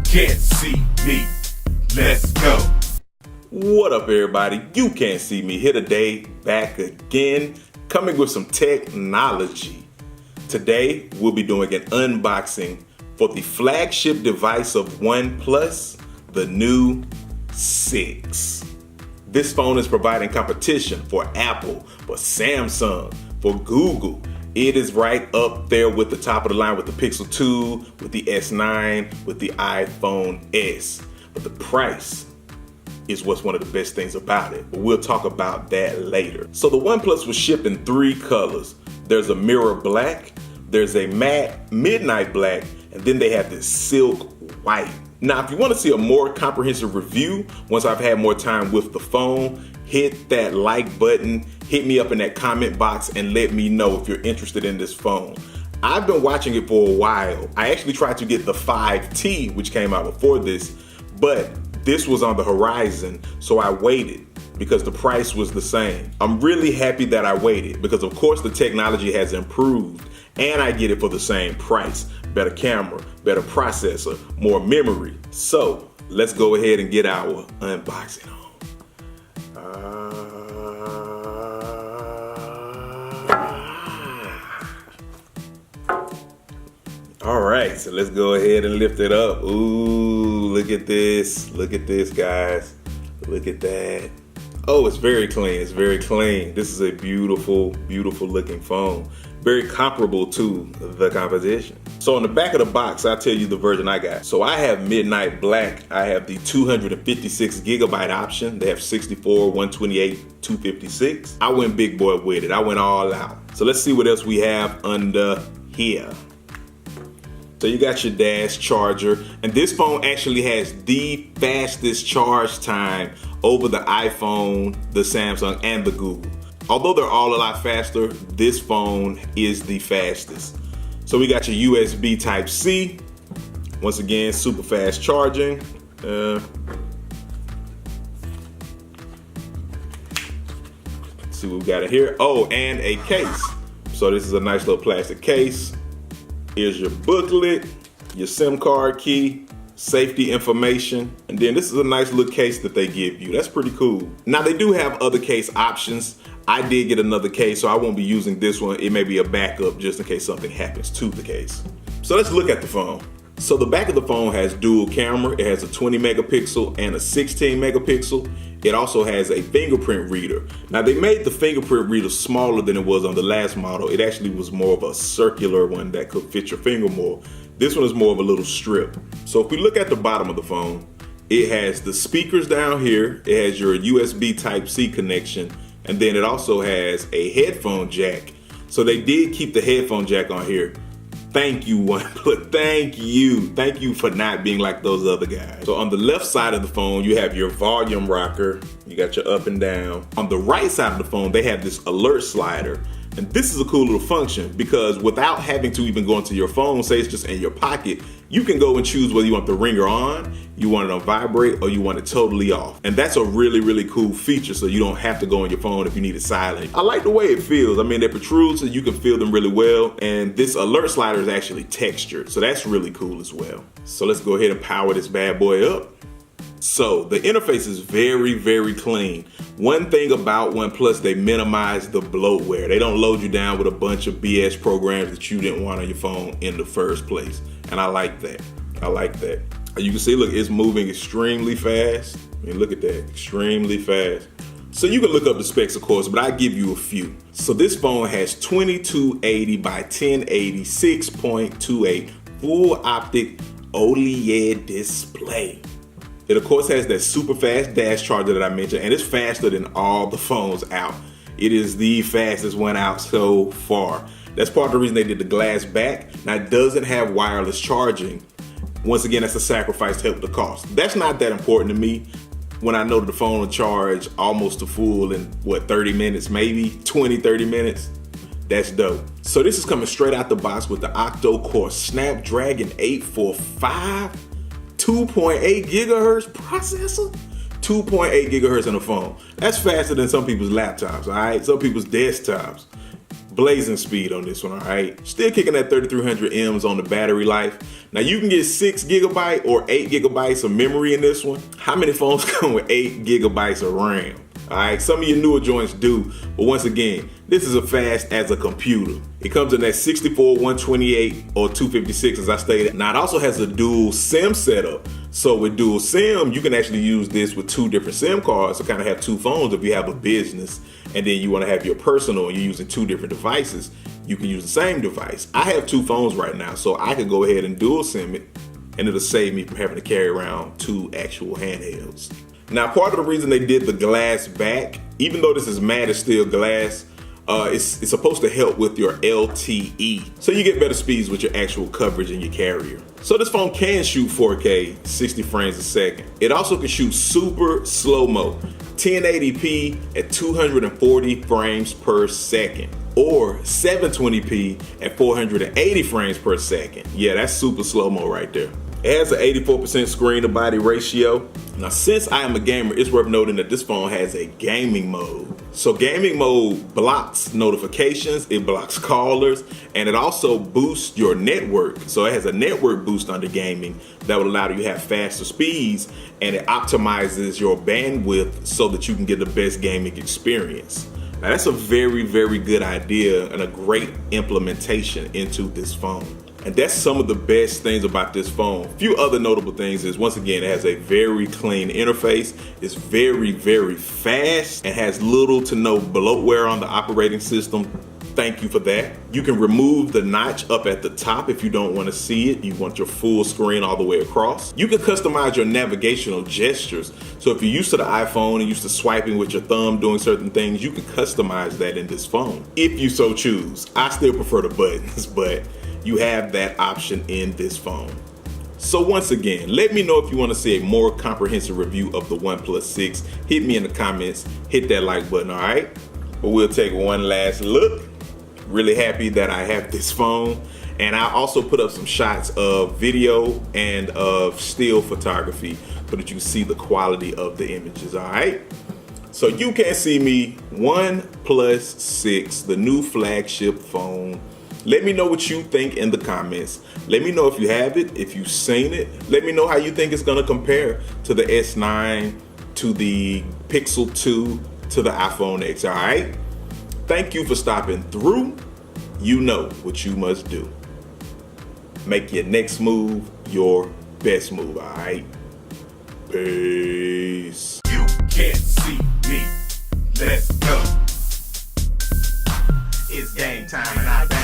can't see me. Let's go. What up, everybody? You Can't See Me here today, back again, coming with some technology. Today, we'll be doing an unboxing for the flagship device of OnePlus, the new 6. This phone is providing competition for Apple, for Samsung, for Google. It is right up there with the top of the line with the Pixel 2, with the S9, with the iPhone S. But the price is what's one of the best things about it. But we'll talk about that later. So the OnePlus was shipped in 3 colors. There's a mirror black, there's a matte midnight black, and then they have this silk white. Now, if you want to see a more comprehensive review, once I've had more time with the phone, hit that like button, hit me up in that comment box, and let me know if you're interested in this phone. I've been watching it for a while. I actually tried to get the 5T, which came out before this, but this was on the horizon, so I waited because the price was the same. I'm really happy that I waited because, of course, the technology has improved and I get it for the same price. Better camera, better processor, more memory. So let's go ahead and get our unboxing on. All right, so let's go ahead and lift it up. Ooh, look at this. Look at this, guys. Look at that. Oh, it's very clean. It's very clean. This is a beautiful, beautiful looking phone. Very comparable to the competition. So on the back of the box, I'll tell you the version I got. So I have Midnight Black. I have the 256 gigabyte option. They have 64, 128, 256. I went big boy with it. I went all out. So let's see what else we have under here. So you got your dash charger, and this phone actually has the fastest charge time over the iPhone, the Samsung, and the Google. Although they're all a lot faster, this phone is the fastest. So we got your USB Type-C. Once again, super fast charging. Let's see what we got in here. Oh, and a case. So this is a nice little plastic case. Here's your booklet, your SIM card key, safety information, and then this is a nice little case that they give you. That's pretty cool. Now they do have other case options. I did get another case, so I won't be using this one. It may be a backup just in case something happens to the case. So let's look at the phone. So the back of the phone has dual camera. It has a 20 megapixel and a 16 megapixel. It also has a fingerprint reader. Now they made the fingerprint reader smaller than it was on the last model. It actually was more of a circular one that could fit your finger more. This one is more of a little strip. So if we look at the bottom of the phone, it has the speakers down here. It has your USB Type-C connection. And then it also has a headphone jack. So they did keep the headphone jack on here. Thank you, OnePlus. Thank you. Thank you for not being like those other guys. So on the left side of the phone, you have your volume rocker. You got your up and down. On the right side of the phone, they have this alert slider. And this is a cool little function because without having to even go into your phone, say it's just in your pocket, you can go and choose whether you want the ringer on, you want it on vibrate, or you want it totally off. And that's a really, really cool feature, so you don't have to go on your phone if you need it silent. I like the way it feels. I mean, they protrude so you can feel them really well. And this alert slider is actually textured, so that's really cool as well. So let's go ahead and power this bad boy up. So the interface is very, very clean. One thing about OnePlus, they minimize the bloatware. They don't load you down with a bunch of BS programs that you didn't want on your phone in the first place. And I like that. I like that. You can see, look, it's moving extremely fast. I mean, look at that, extremely fast. So you can look up the specs, of course, but I give you a few. So this phone has 2280 by 1080, 6.28 full optic OLED display. It, of course, has that super fast dash charger that I mentioned, and it's faster than all the phones out. It is the fastest one out so far. That's part of the reason they did the glass back. Now, it doesn't have wireless charging. Once again, that's a sacrifice to help the cost. That's not that important to me when I know that the phone will charge almost to full in, 30 minutes, maybe 20, 30 minutes. That's dope. So this is coming straight out the box with the octa-core Snapdragon 845. 2.8 gigahertz processor, 2.8 gigahertz on the phone. That's faster than some people's laptops, all right? Some people's desktops. blazing speed on this one, all right? Still kicking at 3300 mAh on the battery life. Now you can get 6 GB or 8 GB of memory in this one. How many phones come with 8 GB of RAM? All right, some of your newer joints do, but once again, this is as fast as a computer. It comes in that 64, 128, or 256 as I stated. Now it also has a dual SIM setup. So with dual SIM, you can actually use this with 2 different SIM cards to kind of have 2 phones if you have a business and then you want to have your personal and you're using 2 different devices. You can use the same device. I have 2 phones right now, so I could go ahead and dual SIM it and it'll save me from having to carry around 2 actual handhelds. Now, part of the reason they did the glass back, even though this is matte, it's still glass, it's supposed to help with your LTE. So you get better speeds with your actual coverage in your carrier. So this phone can shoot 4K, 60 frames a second. It also can shoot super slow-mo, 1080p at 240 frames per second, or 720p at 480 frames per second. Yeah, that's super slow-mo right there. It has an 84% screen to body ratio. Now, since I am a gamer, it's worth noting that this phone has a gaming mode. So gaming mode blocks notifications, it blocks callers, and it also boosts your network. So it has a network boost under gaming that will allow you to have faster speeds, and it optimizes your bandwidth so that you can get the best gaming experience. Now, that's a very, very good idea and a great implementation into this phone. And that's some of the best things about this phone. A few other notable things is, once again, it has a very clean interface. It's very, very fast and has little to no bloatware on the operating system. Thank you for that. You can remove the notch up at the top if you don't want to see it. You want your full screen all the way across. You can customize your navigational gestures. So if you're used to the iPhone and used to swiping with your thumb doing certain things, you can customize that in this phone if you so choose. I still prefer the buttons, but you have that option in this phone. So once again, let me know if you want to see a more comprehensive review of the OnePlus 6. Hit me in the comments, hit that like button, all right? But we'll take one last look. Really happy that I have this phone. And I also put up some shots of video and of still photography so that you can see the quality of the images, all right? So UCANTCEEME OnePlus 6, the new flagship phone. Let me know what you think in the comments. Let me know if you have it, if you've seen it. Let me know how you think it's gonna compare to the S9, to the Pixel 2, to the iPhone X, all right? Thank you for stopping through. You know what you must do. Make your next move your best move, all right? Peace. You can't see me. Let's go. It's game time and I